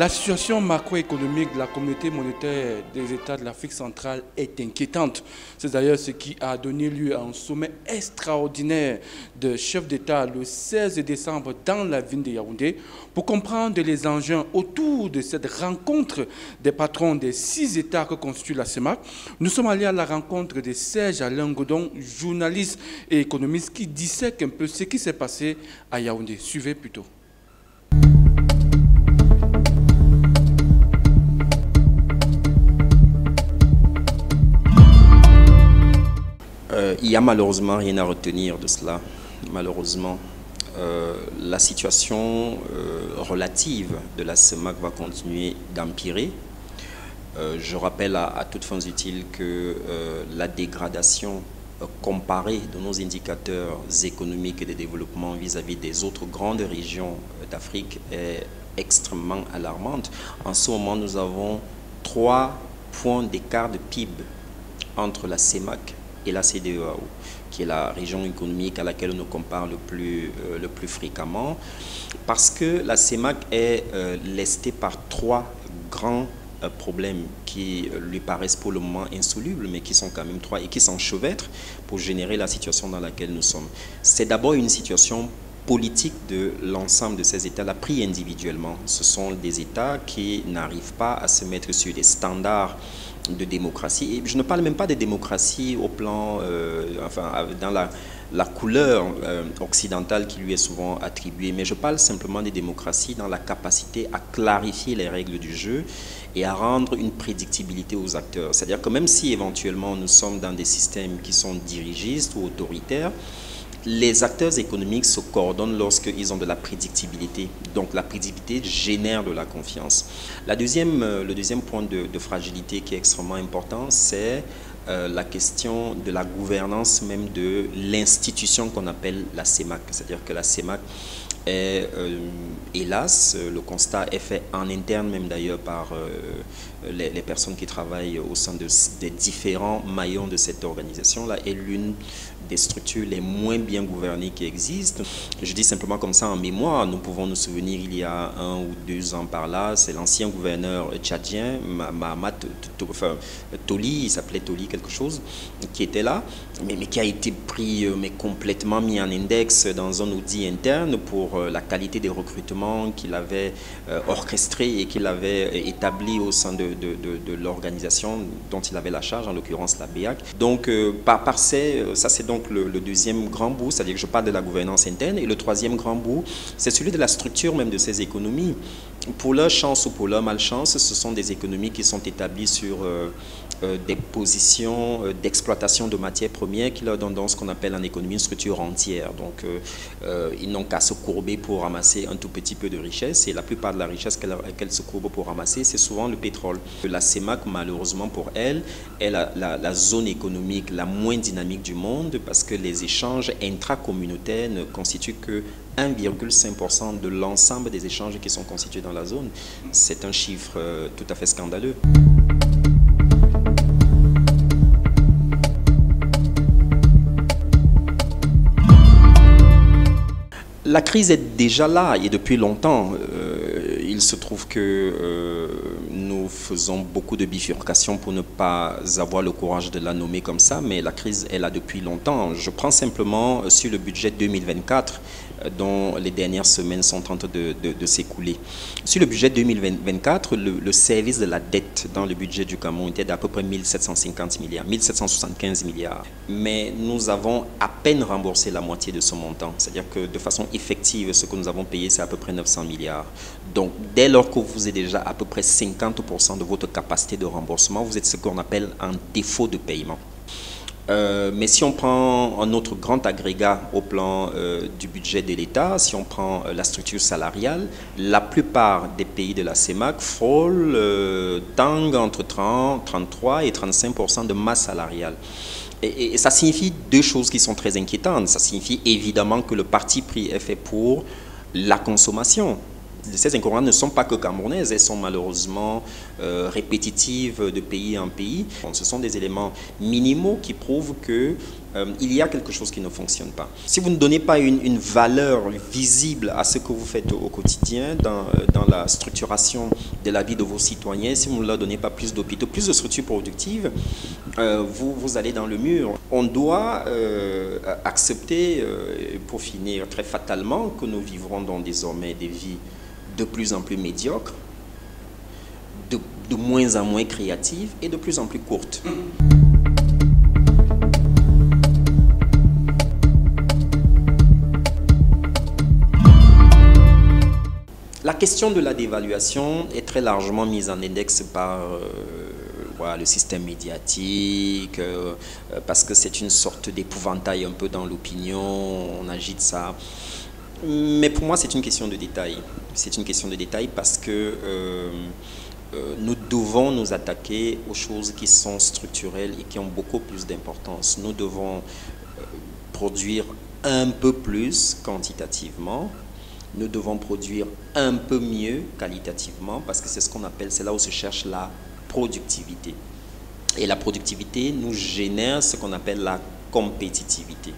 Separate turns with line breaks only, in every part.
La situation macroéconomique de la communauté monétaire des États de l'Afrique centrale est inquiétante. C'est d'ailleurs ce qui a donné lieu à un sommet extraordinaire de chefs d'État le 16 décembre dans la ville de Yaoundé. Pour comprendre les enjeux autour de cette rencontre des patrons des 6 États que constitue la CEMAC, nous sommes allés à la rencontre de Serge Alain Godon, journaliste et économiste qui dissèque un peu ce qui s'est passé à Yaoundé. Suivez plutôt.
Il n'y a malheureusement rien à retenir de cela. Malheureusement, la situation relative de la CEMAC va continuer d'empirer. Je rappelle à toutes fins utiles que la dégradation comparée de nos indicateurs économiques et de développement vis-à-vis des autres grandes régions d'Afrique est extrêmement alarmante. En ce moment, nous avons 3 points d'écart de PIB entre la CEMAC et la CEDEAO, qui est la région économique à laquelle on nous compare le plus fréquemment, parce que la CEMAC est lestée par 3 grands problèmes qui lui paraissent pour le moment insolubles, mais qui sont quand même 3 et qui s'enchevêtrent pour générer la situation dans laquelle nous sommes. C'est d'abord une situation politique de l'ensemble de ces États-là pris individuellement. Ce sont des États qui n'arrivent pas à se mettre sur des standards de démocratie. Et je ne parle même pas de démocratie au plan, dans la couleur occidentale qui lui est souvent attribuée, mais je parle simplement de démocratie dans la capacité à clarifier les règles du jeu et à rendre une prédictibilité aux acteurs. C'est-à-dire que même si éventuellement nous sommes dans des systèmes qui sont dirigistes ou autoritaires, les acteurs économiques se coordonnent lorsqu'ils ont de la prédictibilité. Donc la prédictibilité génère de la confiance. Le deuxième point de fragilité qui est extrêmement important, c'est la question de la gouvernance même de l'institution qu'on appelle la CEMAC. C'est-à-dire que la CEMAC est, hélas, le constat est fait en interne même d'ailleurs par les personnes qui travaillent au sein des différents maillons de cette organisation-là, est l'une des structures les moins bien gouvernées qui existent. Je dis simplement comme ça en mémoire, nous pouvons nous souvenir il y a 1 ou 2 ans par là, c'est l'ancien gouverneur tchadien, Mahamat Toli, il s'appelait Toli quelque chose, qui était là, mais qui a été pris, mais complètement mis en index dans un audit interne pour la qualité des recrutements qu'il avait orchestré et qu'il avait établi au sein de l'organisation dont il avait la charge, en l'occurrence la BEAC. Donc, ça c'est donc le deuxième grand bout, c'est-à-dire que je parle de la gouvernance interne, et le troisième grand bout, c'est celui de la structure même de ces économies. Pour leur chance ou pour leur malchance, ce sont des économies qui sont établies sur des positions d'exploitation de matières premières qui leur donnent dans ce qu'on appelle en économie une structure entière. Donc, ils n'ont qu'à se courber pour ramasser un tout petit peu de richesse, et la plupart de la richesse qu'elles se courbent pour ramasser, c'est souvent le pétrole. La CEMAC, malheureusement pour elle, est la zone économique la moins dynamique du monde, parce que les échanges intracommunautaires ne constituent que 1,5% de l'ensemble des échanges qui sont constitués dans la zone. C'est un chiffre tout à fait scandaleux. La crise est déjà là et depuis longtemps. Il se trouve que nous faisons beaucoup de bifurcations pour ne pas avoir le courage de la nommer comme ça, mais la crise est là depuis longtemps. Je prends simplement sur le budget 2024, dont les dernières semaines sont en train de s'écouler. Sur le budget 2024, le service de la dette dans le budget du Cameroun était d'à peu près 1750 milliards, 1775 milliards. Mais nous avons à peine remboursé la moitié de ce montant. C'est-à-dire que de façon effective, ce que nous avons payé, c'est à peu près 900 milliards. Donc, dès lors que vous êtes déjà à peu près 50% de votre capacité de remboursement, vous êtes ce qu'on appelle en défaut de paiement. Mais si on prend un autre grand agrégat au plan du budget de l'État, si on prend la structure salariale, la plupart des pays de la CEMAC frôlent tanguent entre 33 et 35% de masse salariale. Et ça signifie 2 choses qui sont très inquiétantes. Ça signifie évidemment que le parti pris est fait pour la consommation. Ces inconvénients ne sont pas que camerounaises, elles sont malheureusement répétitive de pays en pays. Bon, ce sont des éléments minimaux qui prouvent que il y a quelque chose qui ne fonctionne pas. Si vous ne donnez pas une valeur visible à ce que vous faites au quotidien, dans la structuration de la vie de vos citoyens, si vous ne leur donnez pas plus d'hôpitaux, plus de structures productives, vous allez dans le mur. On doit accepter, pour finir très fatalement, que nous vivrons donc désormais des vies de plus en plus médiocres, de moins en moins créatives et de plus en plus courtes. La question de la dévaluation est très largement mise en index par voilà, le système médiatique, parce que c'est une sorte d'épouvantail un peu dans l'opinion, on agite ça. Mais pour moi, c'est une question de détail. C'est une question de détail parce que nous devons nous attaquer aux choses qui sont structurelles et qui ont beaucoup plus d'importance. Nous devons produire un peu plus quantitativement. Nous devons produire un peu mieux qualitativement parce que c'est ce qu'on appelle, c'est là où se cherche la productivité. Et la productivité nous génère ce qu'on appelle la compétitivité.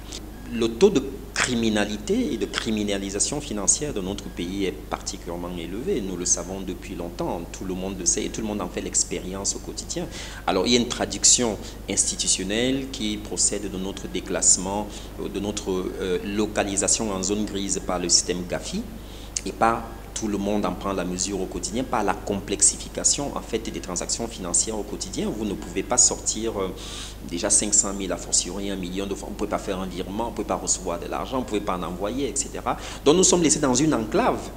Le taux de criminalité et de criminalisation financière de notre pays est particulièrement élevé. Nous le savons depuis longtemps, tout le monde le sait et tout le monde en fait l'expérience au quotidien. Alors il y a une traduction institutionnelle qui procède de notre déclassement, de notre localisation en zone grise par le système GAFI et par tout le monde en prend la mesure au quotidien, par la complexification en fait des transactions financières au quotidien. Vous ne pouvez pas sortir déjà 500 000 à fortiori 1 million de francs, vous ne pouvez pas faire un virement, vous ne pouvez pas recevoir de l'argent, vous ne pouvez pas en envoyer, etc. Donc nous sommes laissés dans une enclave.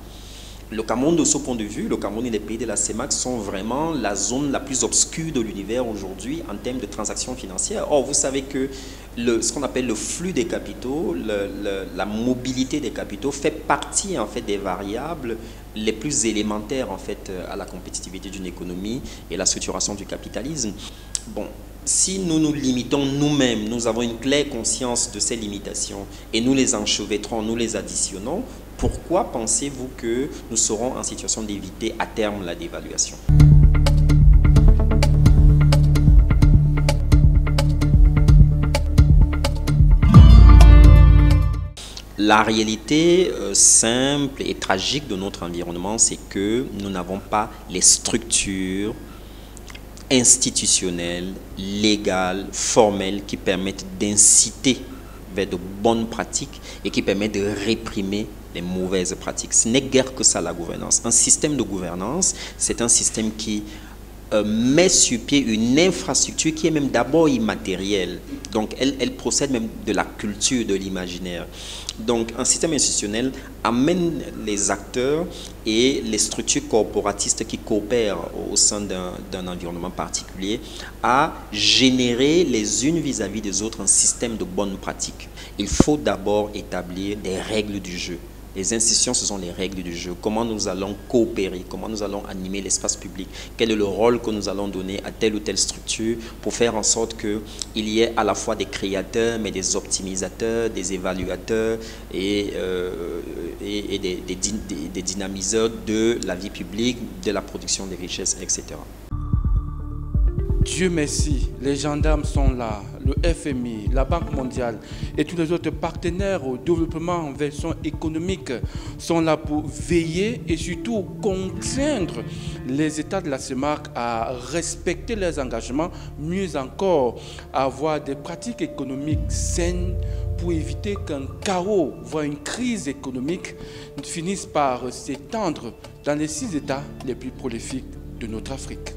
Le Cameroun, de ce point de vue, le Cameroun et les pays de la CEMAC sont vraiment la zone la plus obscure de l'univers aujourd'hui en termes de transactions financières. Or, vous savez que ce qu'on appelle le flux des capitaux, la mobilité des capitaux fait partie en fait des variables les plus élémentaires en fait à la compétitivité d'une économie et la structuration du capitalisme. Bon, si nous nous limitons nous-mêmes, nous avons une claire conscience de ces limitations et nous les enchevêtrons, nous les additionnons, pourquoi pensez-vous que nous serons en situation d'éviter à terme la dévaluation ? La réalité simple et tragique de notre environnement, c'est que nous n'avons pas les structures institutionnelles, légales, formelles qui permettent d'inciter vers de bonnes pratiques et qui permettent de réprimer les mauvaises pratiques. Ce n'est guère que ça la gouvernance. Un système de gouvernance, c'est un système qui met sur pied une infrastructure qui est même d'abord immatérielle. Donc elle procède même de la culture, de l'imaginaire. Donc un système institutionnel amène les acteurs et les structures corporatistes qui coopèrent au sein d'un environnement particulier à générer les unes vis-à-vis des autres un système de bonnes pratiques. Il faut d'abord établir des règles du jeu. Les institutions, ce sont les règles du jeu. Comment nous allons coopérer, comment nous allons animer l'espace public, quel est le rôle que nous allons donner à telle ou telle structure pour faire en sorte qu'il y ait à la fois des créateurs, mais des optimisateurs, des évaluateurs et des dynamiseurs de la vie publique, de la production des richesses, etc.
Dieu merci, les gendarmes sont là, le FMI, la Banque mondiale et tous les autres partenaires au développement en version économique sont là pour veiller et surtout contraindre les États de la CEMAC à respecter leurs engagements, mieux encore, à avoir des pratiques économiques saines pour éviter qu'un chaos, voire une crise économique finisse par s'étendre dans les 6 États les plus prolifiques de notre Afrique.